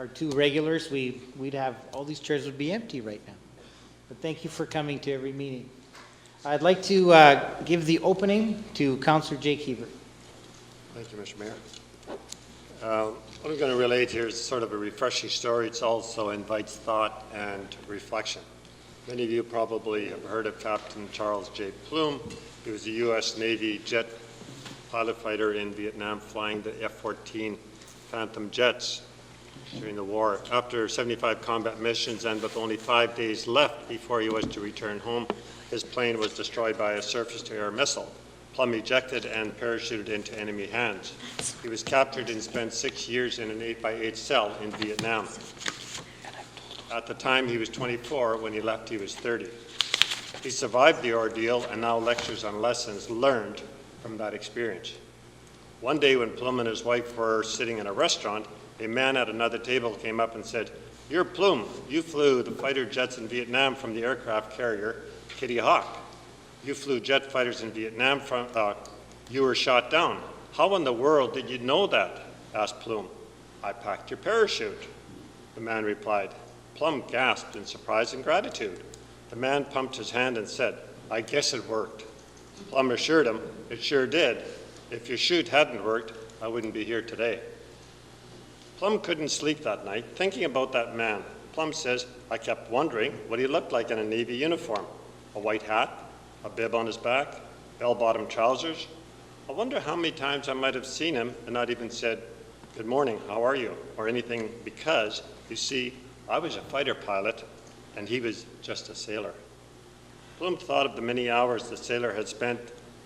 our two regulars, we'd have, all these chairs would be empty right now. But thank you for coming to every meeting. I'd like to give the opening to Councillor Jake Hiebert. Thank you, Mr. Mayor. What I'm going to relate here is sort of a refreshing story. It also invites thought and reflection. Many of you probably have heard of Captain Charles J. Plume. He was a U.S. Navy jet pilot fighter in Vietnam, flying the F-14 Phantom jets during the war. After 75 combat missions and with only 5 days left before he was to return home, his plane was destroyed by a surface-to-air missile. Plum ejected and parachuted into enemy hands. He was captured and spent 6 years in an 8x8 cell in Vietnam. At the time, he was 24. When he left, he was 30. He survived the ordeal and now lectures on lessons learned from that experience. One day when Plum and his wife were sitting in a restaurant, a man at another table came up and said, "You're Plume. You flew the fighter jets in Vietnam from the aircraft carrier Kitty Hawk. You flew jet fighters in Vietnam from, you were shot down. How in the world did you know that?" asked Plume. "I packed your parachute," the man replied. Plum gasped in surprise and gratitude. The man pumped his hand and said, "I guess it worked." Plum assured him, "It sure did. If your chute hadn't worked, I wouldn't be here today." Plum couldn't sleep that night, thinking about that man. Plum says, "I kept wondering what he looked like in a Navy uniform. A white hat, a bib on his back, bell-bottom trousers. I wonder how many times I might have seen him and not even said, 'Good morning, how are you?' or anything, because, you see, I was a fighter pilot and he was just a sailor." Plum thought of the many hours the sailor had spent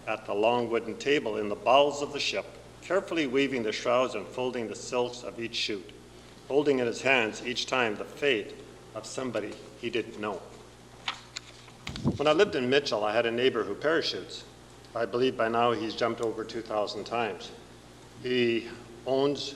at the long wooden table in the bowels of the ship, carefully weaving the shrouds and folding the silks of each chute, holding in his hands each time the fate of somebody he didn't know. When I lived in Mitchell, I had a neighbor who parachutes. I believe by now he's jumped over 2,000 times. He owns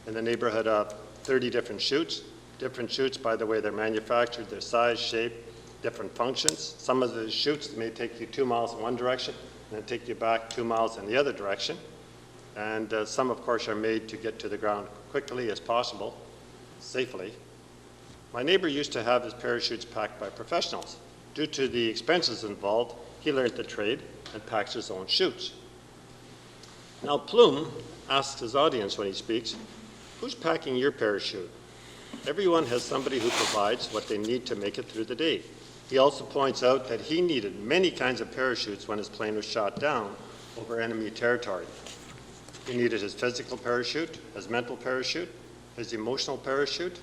in the neighborhood of 30 different chutes. Different chutes, by the way, they're manufactured, their size, shape, different functions. Some of the chutes may take you 2 miles in one direction and then take you back 2 miles in the other direction. And some, of course, are made to get to the ground quickly as possible, safely. My neighbor used to have his parachutes packed by professionals. Due to the expenses involved, he learned the trade and packs his own chutes. Now, Plume asks his audience when he speaks, "Who's packing your parachute?" Everyone has somebody who provides what they need to make it through the day. He also points out that he needed many kinds of parachutes when his plane was shot down over enemy territory. He needed his physical parachute, his mental parachute, his emotional parachute,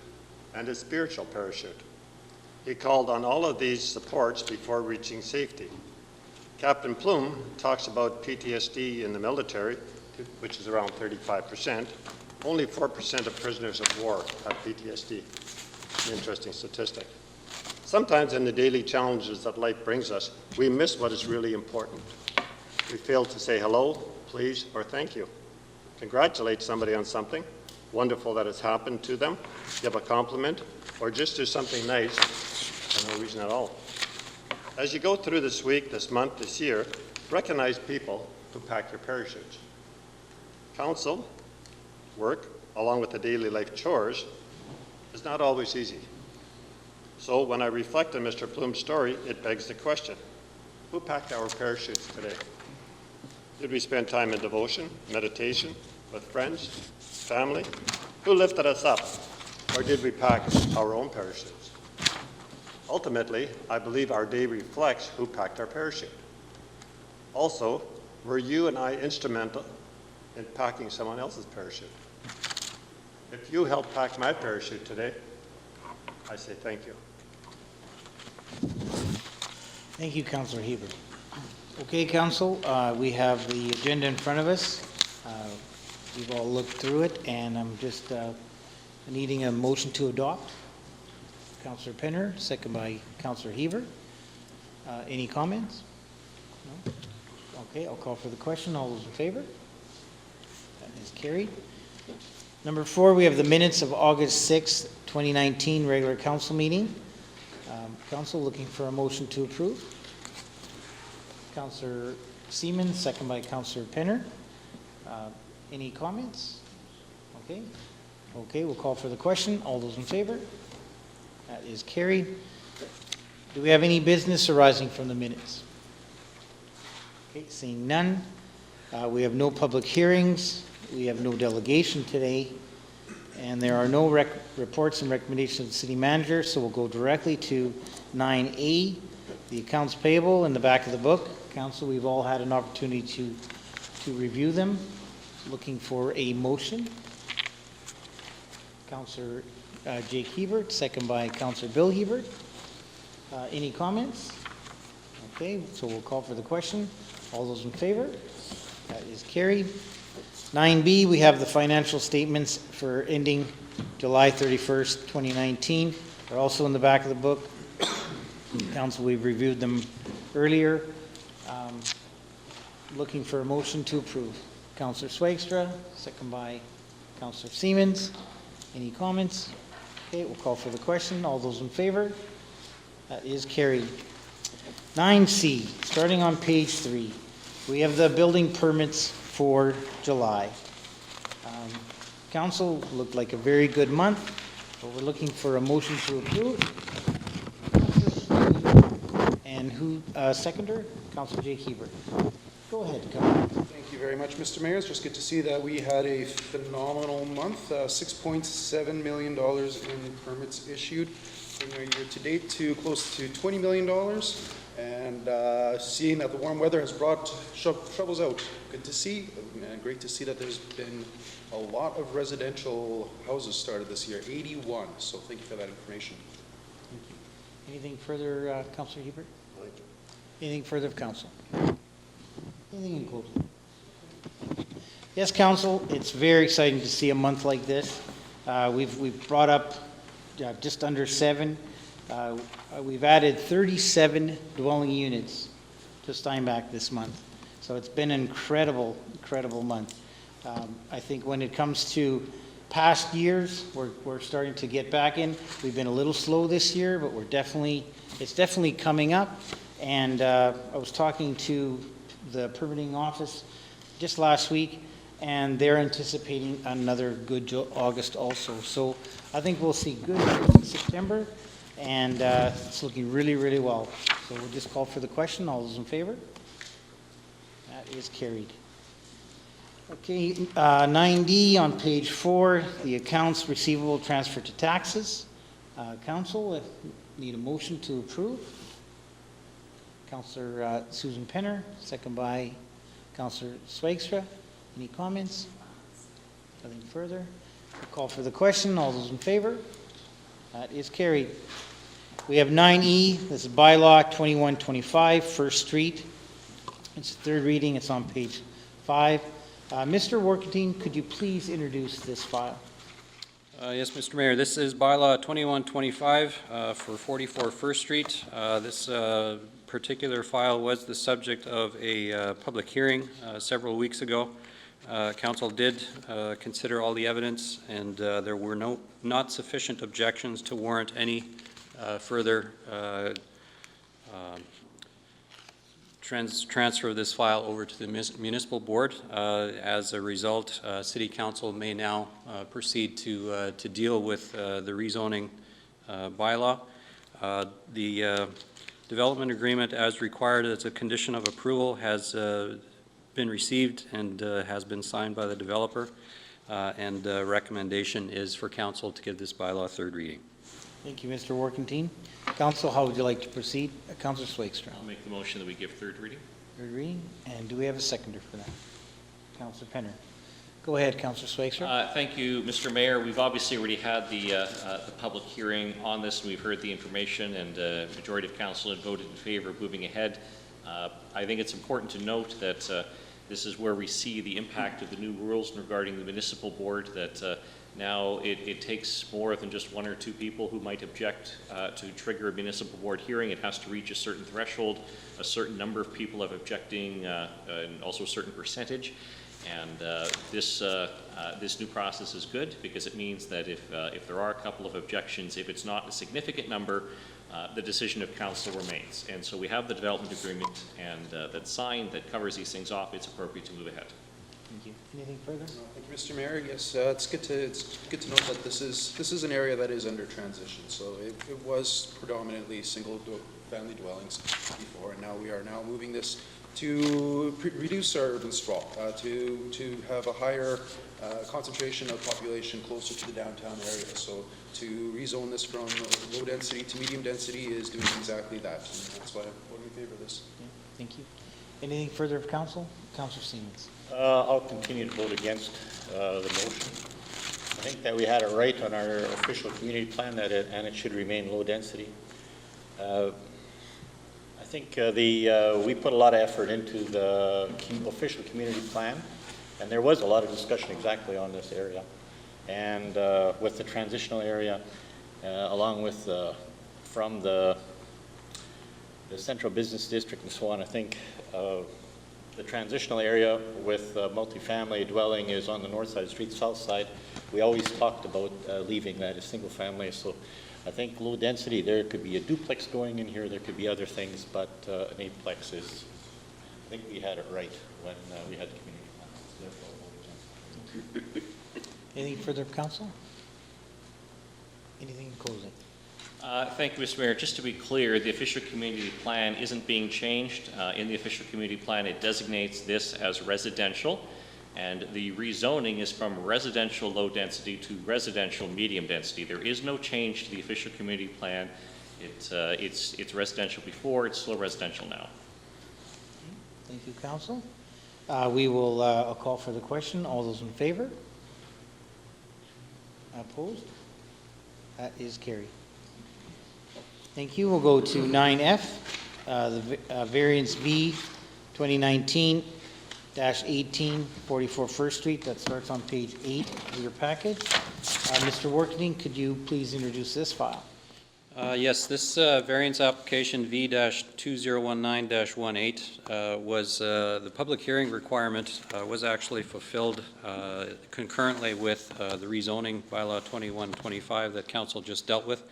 and his spiritual parachute. He called on all of these supports before reaching safety. Captain Plume talks about PTSD in the military, which is around 35%. Only 4% of prisoners of war have PTSD. An interesting statistic. Sometimes in the daily challenges that life brings us, we miss what is really important. We fail to say hello, please, or thank you. Congratulate somebody on something wonderful that has happened to them, give a compliment, or just do something nice for no reason at all. As you go through this week, this month, this year, recognize people who pack your parachutes. Council work, along with the daily life chores, is not always easy. So when I reflect on Mr. Plume's story, it begs the question, who packed our parachutes today? Did we spend time in devotion, meditation, with friends, family? Who lifted us up? Or did we pack our own parachutes? Ultimately, I believe our day reflects who packed our parachute. Also, were you and I instrumental in packing someone else's parachute? If you helped pack my parachute today, I say thank you. Thank you, Councillor Hiebert. Okay, Council, we have the agenda in front of us. We've all looked through it, and I'm just needing a motion to adopt. Councillor Penner, second by Councillor Hiebert. Any comments? No? Okay, I'll call for the question. All those in favor? That is carried. Number 4, we have the minutes of August 6th, 2019 regular council meeting. Council looking for a motion to approve. Councillor Seaman, second by Councillor Penner. Any comments? Okay. Okay, we'll call for the question. All those in favor? That is carried. Do we have any business arising from the minutes? Okay, seeing none. We have no public hearings. We have no delegation today. And there are no reports and recommendations of the city manager, so we'll go directly to 9A, the accounts payable in the back of the book. Council, we've all had an opportunity to review them. Looking for a motion. Councillor Jake Hiebert, second by Councillor Bill Hiebert. Any comments? Okay, so we'll call for the question. All those in favor? That is carried. 9B, we have the financial statements for ending July 31st, 2019. They're also in the back of the book. Council, we've reviewed them earlier. Looking for a motion to approve. Councillor Swagstra, second by Councillor Siemens. Any comments? Okay, we'll call for the question. All those in favor? That is carried. 9C, starting on page 3, we have the building permits for July. Council, looked like a very good month, but we're looking for a motion to approve. And who, seconder? Councillor Jake Hebert. Go ahead, Councillor. Thank you very much, Mr. Mayor. It's just good to see that we had a phenomenal month. $6.7 million in permits issued, bringing our year to date to close to $20 million. And seeing that the warm weather has brought shovels out. Good to see, and great to see that there's been a lot of residential houses started this year, 81. So thank you for that information. Thank you. Anything further, Councillor Hebert? Anything further of Council? Anything in closing? Yes, Council, it's very exciting to see a month like this. We've brought up just under 7. We've added 37 dwelling units to Steinbach this month. So it's been an incredible month. I think when it comes to past years, we're starting to get back in. We've been a little slow this year, but it's definitely coming up. And I was talking to the permitting office just last week, and they're anticipating another good August also. So I think we'll see good September, and it's looking really well. So we'll just call for the question. All those in favor? That is carried. Okay, 9D on page 4, the accounts receivable transfer to taxes. Council, need a motion to approve. Councillor Susan Penner, second by Councillor Swagstra. Any comments? Nothing further. We'll call for the question. All those in favor? That is carried. We have 9E. This is Bylaw 2125, First Street. It's the third reading. It's on page 5. Mr. Workentine, could you please introduce this file? Yes, Mr. Mayor. This is Bylaw 2125 for 44 First Street. This particular file was the subject of a public hearing several weeks ago. Council did consider all the evidence, and there were not sufficient objections to warrant any further transfer of this file over to the municipal board. As a result, City Council may now proceed to deal with the rezoning bylaw. The development agreement, as required as a condition of approval, has been received and has been signed by the developer, and the recommendation is for Council to give this bylaw third reading. Thank you, Mr. Workentine. Council, how would you like to proceed? Councillor Swagstra. I'll make the motion that we give third reading. Third reading. And do we have a seconder for that? Councillor Penner. Go ahead, Councillor Swagstra. Thank you, Mr. Mayor. We've obviously already had the public hearing on this, and we've heard the information, and the majority of council had voted in favor of moving ahead. I think it's important to note that this is where we see the impact of the new rules regarding the municipal board, that now it takes more than just 1 or 2 people who might object to trigger a municipal board hearing. It has to reach a certain threshold, a certain number of people of objecting, and also a certain percentage. And this new process is good because it means that if there are a couple of objections, if it's not a significant number, the decision of council remains. And so we have the development agreement, and that's signed, that covers these things off. It's appropriate to move ahead. Thank you. Anything further? Thank you, Mr. Mayor. Yes, it's good to note that this is an area that is under transition. So it was predominantly family dwellings before, and now we are moving this to reduce our urban sprawl, to have a higher concentration of population closer to the downtown area. So to rezone this from low density to medium density is doing exactly that. And that's why I'm voting in favor of this. Yeah, thank you. Anything further of council? Councillor Siemens. I'll continue to vote against the motion. I think that we had it right on our official community plan and it should remain low density. I think we put a lot of effort into the official community plan, and there was a lot of discussion exactly on this area. And with the transitional area, along with from the central business district and so on, I think the transitional area with multifamily dwelling is on the north side of the street, south side. We always talked about leaving that as single family. So I think low density, there could be a duplex going in here, there could be other things, but an eightplex is, I think we had it right when we had the community plan. Therefore, I'll vote against. Anything further of council? Anything in closing? Thank you, Mr. Mayor. Just to be clear, the official community plan isn't being changed. In the official community plan, it designates this as residential, and the rezoning is from residential low density to residential medium density. There is no change to the official community plan. It's residential before, it's still residential now. Thank you, council. We will I'll call for the question. All those in favor? Opposed? That is carried. Thank you. We'll go to 9F, the variance V 2019-18, 44 First Street. That starts on page 8 of your package. Mr. Workning, could you please introduce this file? Yes, this variance application V-2019-18 was the public hearing requirement was actually fulfilled concurrently with the rezoning bylaw 2125 that council just dealt with.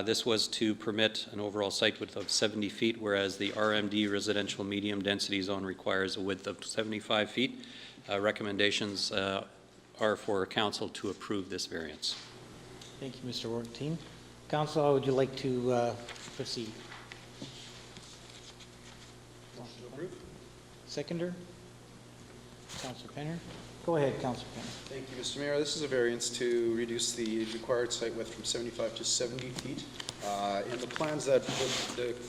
This was to permit an overall site width of 70 feet, whereas the RMD residential medium density zone requires a width of 75 feet. Recommendations are for council to approve this variance. Thank you, Mr. Workning. Council, how would you like to proceed? Motion to approve. Seconder? Councillor Penner? Go ahead, Councillor Penner. Thank you, Mr. Mayor. This is a variance to reduce the required site width from 75 to 70 feet. In the plans the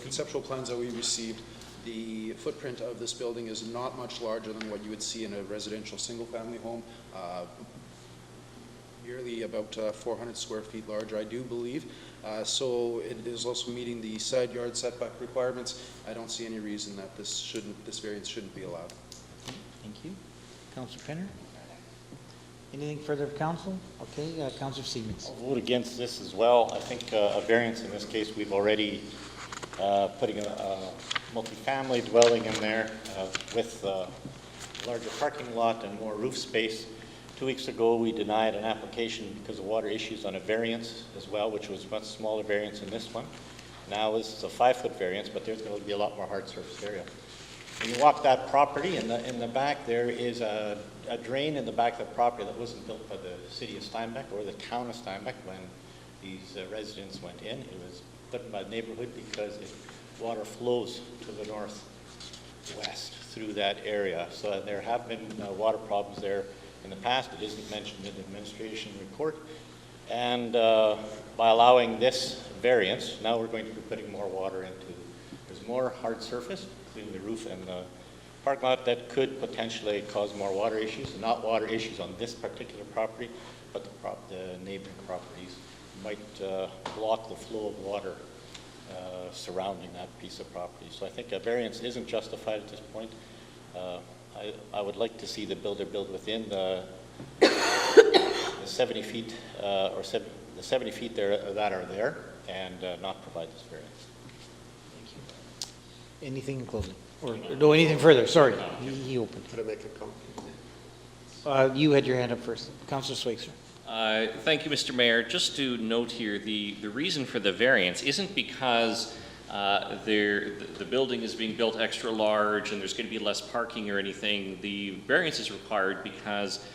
conceptual plans that we received, the footprint of this building is not much larger than what you would see in a residential single-family home. Nearly about 400 square feet larger, I do believe. So it is also meeting the side yard setback requirements. I don't see any reason that this variance shouldn't be allowed. Thank you. Councillor Penner? Anything further of council? Okay, Councillor Siemens. I'll vote against this as well. I think a variance in this case, we've already putting a multifamily dwelling in there with a larger parking lot and more roof space. 2 weeks ago, we denied an application because of water issues on a variance as well, which was a much smaller variance than this one. Now this is a 5-foot variance, but there's going to be a lot more hard surface area. When you walk that property, in the back there is a drain in the back of the property that wasn't built by the city of Steinbach or the town of Steinbach when these residents went in. It was put in by the neighborhood because water flows to the northwest through that area. So there have been water problems there in the past. It isn't mentioned in the administration report. And by allowing this variance, now we're going to be putting more water into. There's more hard surface, including the roof and the parking lot, that could potentially cause more water issues. Not water issues on this particular property, but the neighboring properties might block the flow of water surrounding that piece of property. So I think a variance isn't justified at this point. I would like to see the builder build within the 70 feet the 70 feet there that are there, and not provide this variance. Thank you. Anything in closing? Or no, anything further? Sorry, he opened. Could I make a comment? You had your hand up first. Councillor Schweitzer. Thank you, Mr. Mayor. Just to note here, the reason for the variance isn't because the building is being built extra large and there's going to be less parking or anything, the variance is required because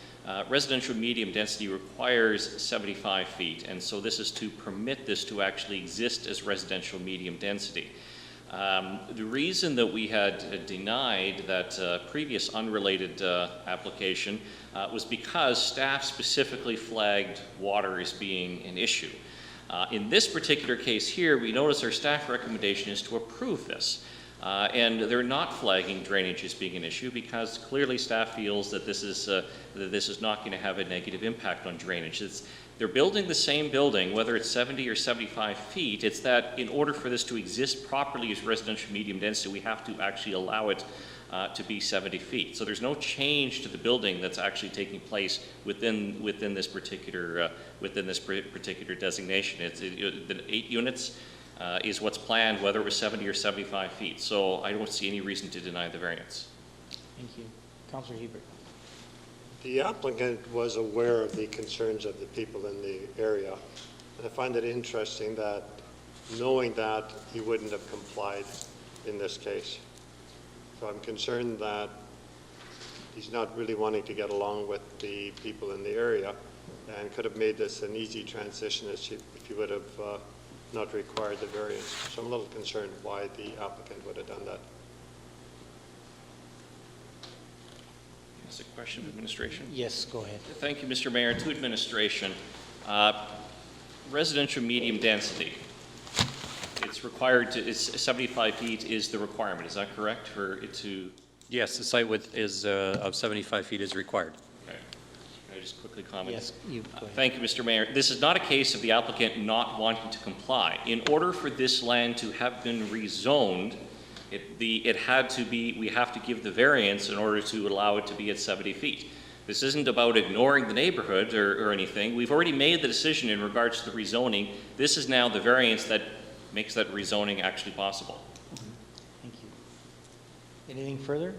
residential medium density requires 75 feet, and so this is to permit this to actually exist as residential medium density. The reason that we had denied that previous unrelated application was because staff specifically flagged water as being an issue. In this particular case here, we notice our staff recommendation is to approve this. And they're not flagging drainage as being an issue because clearly staff feels that this is not going to have a negative impact on drainage. They're building the same building, whether it's 70 or 75 feet. It's that in order for this to exist properly as residential medium density, we have to actually allow it to be 70 feet. So there's no change to the building that's actually taking place within this particular designation. The 8 units. Is what's planned, whether it was 70 or 75 feet. So I don't see any reason to deny the variance. Thank you. Councillor Hiebert. The applicant was aware of the concerns of the people in the area. And I find it interesting that, knowing that, he wouldn't have complied in this case. So I'm concerned that he's not really wanting to get along with the people in the area and could have made this an easy transition if he would have not required the variance. So I'm a little concerned why the applicant would have done that. Is a question of administration? Yes, go ahead. Thank you, Mr. Mayor. To administration, residential medium density. It's required to, it's 75 feet is the requirement. Is that correct for it to? Yes, the site width is of 75 feet is required. Okay. Can I just quickly comment? Yes, you go ahead. Thank you, Mr. Mayor. This is not a case of the applicant not wanting to comply. In order for this land to have been rezoned, it had to be, we have to give the variance in order to allow it to be at 70 feet. This isn't about ignoring the neighborhood or anything. We've already made the decision in regards to the rezoning. This is now the variance that makes that rezoning actually possible. Thank you. Anything further?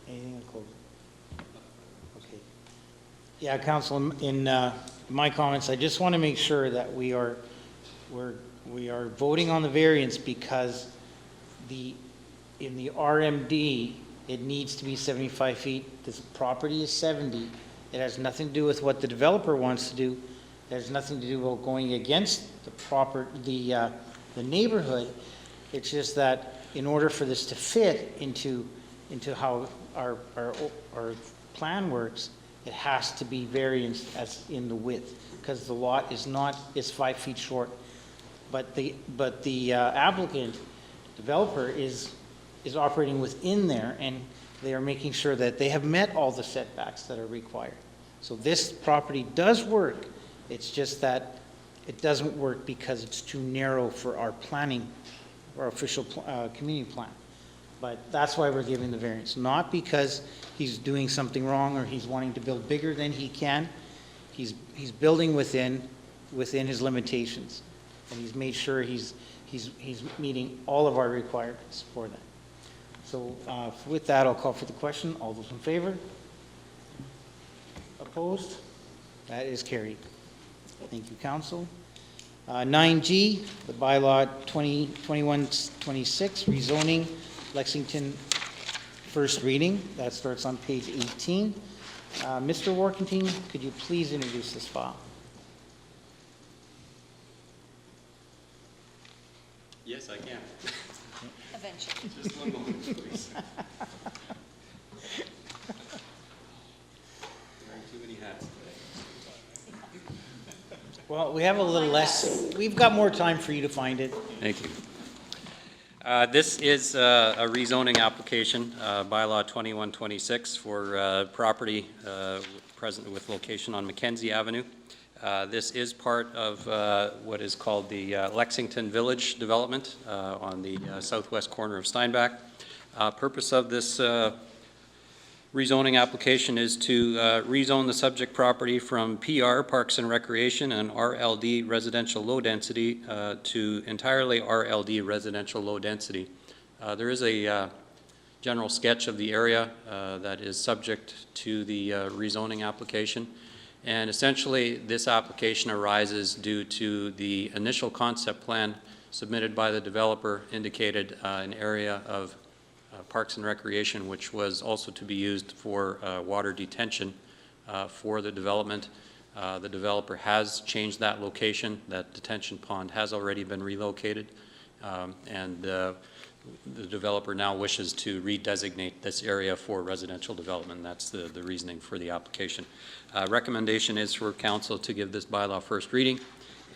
Anything to close? Okay. Yeah, Council, in my comments, I just want to make sure that we are voting on the variance because in the RMD, it needs to be 75 feet. This property is 70. It has nothing to do with what the developer wants to do. It has nothing to do with going against the neighborhood. It's just that in order for this to fit into how our plan works, it has to be variance as in the width because the lot is 5 feet short. But the applicant, developer is operating within there, and they are making sure that they have met all the setbacks that are required. So this property does work. It's just that it doesn't work because it's too narrow for our planning, our official community plan. But that's why we're giving the variance, not because he's doing something wrong or he's wanting to build bigger than he can. He's building within his limitations, and he's made sure he's meeting all of our requirements for that. So with that, I'll call for the question. All those in favor? Opposed? That is carried. Thank you, Council. 9G, the bylaw 2126, rezoning Lexington, first reading. That starts on page 18. Mr. Warkentin, could you please introduce this file? Yes, I can. Eventually. Just one moment, please. Wearing too many hats today. Well, we have a little less. We've got more time for you to find it. Thank you. This is a rezoning application, bylaw 2126 for property present with location on Mackenzie Avenue. This is part of what is called the Lexington Village development on the southwest corner of Steinbach. Purpose of this rezoning application is to rezone the subject property from PR, Parks and Recreation, and RLD, Residential Low Density, to entirely RLD, Residential Low Density. There is a general sketch of the area that is subject to the rezoning application. And essentially, this application arises due to the initial concept plan submitted by the developer indicated an area of Parks and Recreation, which was also to be used for water detention for the development. The developer has changed that location. That detention pond has already been relocated, and the developer now wishes to redesignate this area for residential development. That's the reasoning for the application. Recommendation is for council to give this bylaw first reading,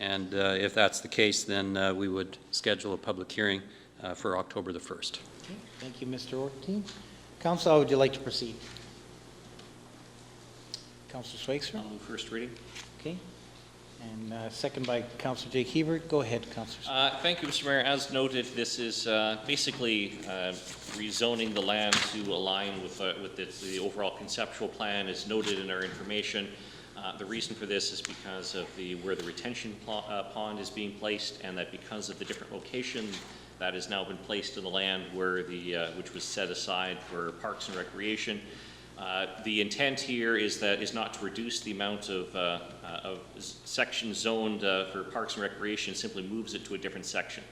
and if that's the case, then we would schedule a public hearing for October the 1st. Okay, thank you, Mr. Ortein. Council, how would you like to proceed? Councillor Schweitzer? I'll move first reading. Okay. And second by Councillor Jake Hiebert. Go ahead, Councillor. Thank you, Mr. Mayor. As noted, this is basically rezoning the land to align with the overall conceptual plan as noted in our information. The reason for this is because of where the retention pond is being placed, and that because of the different location that has now been placed in the land where which was set aside for Parks and Recreation. The intent here is not to reduce the amount of sections zoned for Parks and Recreation, simply moves it to a different section.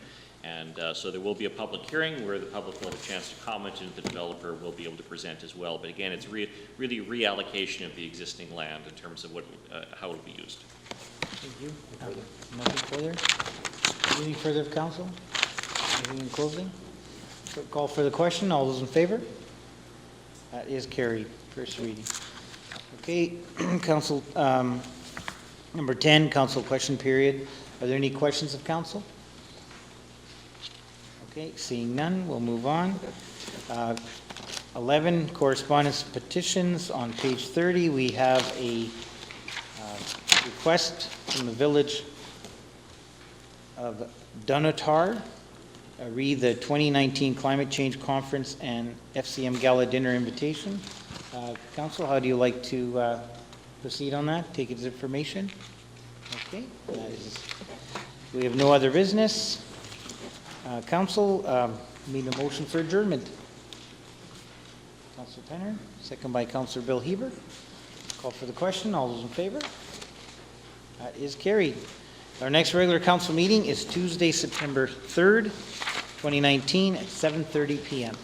And so there will be a public hearing where the public will have a chance to comment, and the developer will be able to present as well. But again, it's really reallocation of the existing land in terms of how it will be used. Thank you. Nothing further? Anything further of council? Anything in closing? Call for the question. All those in favor? That is carried. First reading. Okay, council, number 10, council question period. Are there any questions of council? Okay, seeing none, we'll move on. 11, correspondence petitions. On page 30, we have a request from the village of Dunnottar. Read the 2019 Climate Change Conference and FCM Gala dinner invitation. Council, how do you like to proceed on that? Take it as information? Okay. We have no other business. Council, need a motion for adjournment. Councillor Penner, second by Councillor Bill Hebert. Call for the question. All those in favor? That is carried. Our next regular council meeting is Tuesday, September 3rd, 2019 at 7:30 p.m.